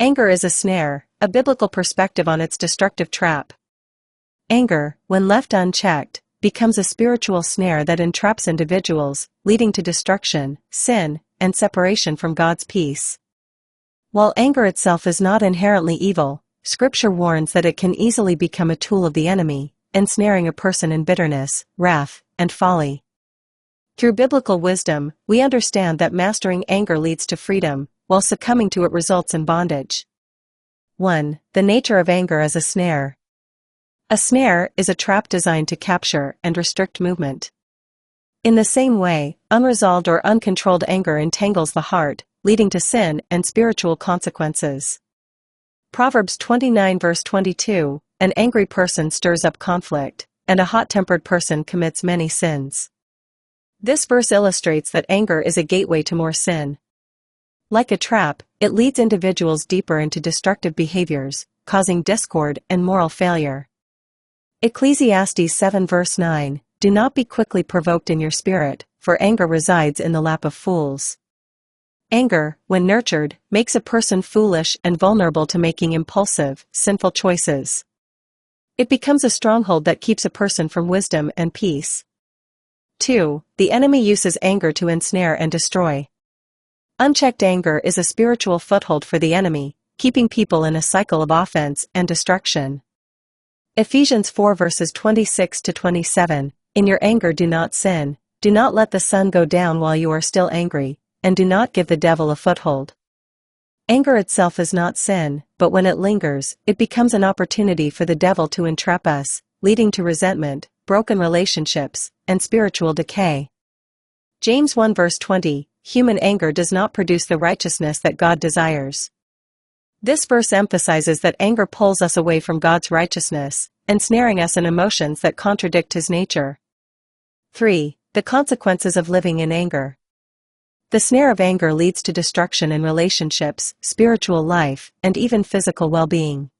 Anger is a snare, a biblical perspective on its destructive trap. Anger, when left unchecked, becomes a spiritual snare that entraps individuals, leading to destruction, sin, and separation from God's peace. While anger itself is not inherently evil, Scripture warns that it can easily become a tool of the enemy, ensnaring a person in bitterness, wrath, and folly. Through biblical wisdom, we understand that mastering anger leads to freedom, while succumbing to it results in bondage. 1. The nature of anger as a snare. A snare is a trap designed to capture and restrict movement. In the same way, unresolved or uncontrolled anger entangles the heart, leading to sin and spiritual consequences. Proverbs 29 verse 22, an angry person stirs up conflict, and a hot-tempered person commits many sins. This verse illustrates that anger is a gateway to more sin. Like a trap, it leads individuals deeper into destructive behaviors, causing discord and moral failure. Ecclesiastes 7 verse 9, do not be quickly provoked in your spirit, for anger resides in the lap of fools. Anger, when nurtured, makes a person foolish and vulnerable to making impulsive, sinful choices. It becomes a stronghold that keeps a person from wisdom and peace. 2. The enemy uses anger to ensnare and destroy. Unchecked anger is a spiritual foothold for the enemy, keeping people in a cycle of offense and destruction. Ephesians 4 verses 26 to 27, in your anger do not sin, do not let the sun go down while you are still angry, and do not give the devil a foothold. Anger itself is not sin, but when it lingers, it becomes an opportunity for the devil to entrap us, leading to resentment, broken relationships, and spiritual decay. James 1 verse 20, human anger does not produce the righteousness that God desires. This verse emphasizes that anger pulls us away from God's righteousness, ensnaring us in emotions that contradict His nature. 3. The consequences of living in anger. The snare of anger leads to destruction in relationships, spiritual life, and even physical well-being.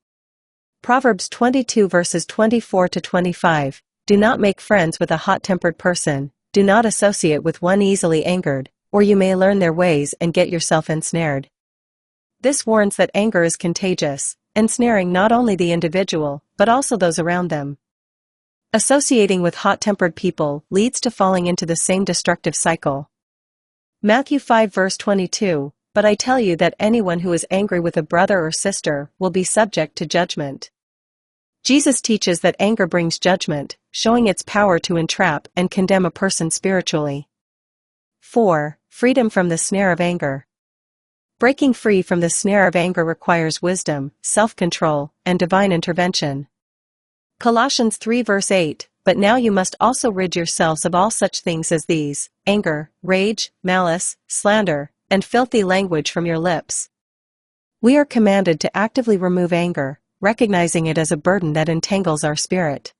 Proverbs 22 verses 24 to 25, do not make friends with a hot-tempered person, do not associate with one easily angered, or you may learn their ways and get yourself ensnared. This warns that anger is contagious, ensnaring not only the individual, but also those around them. Associating with hot-tempered people leads to falling into the same destructive cycle. Matthew 5 verse 22, but I tell you that anyone who is angry with a brother or sister will be subject to judgment. Jesus teaches that anger brings judgment, showing its power to entrap and condemn a person spiritually. 4. Freedom from the snare of anger. Breaking free from the snare of anger requires wisdom, self-control, and divine intervention. Colossians 3 verse 8, but now you must also rid yourselves of all such things as these, anger, rage, malice, slander, and filthy language from your lips. We are commanded to actively remove anger, recognizing it as a burden that entangles our spirit.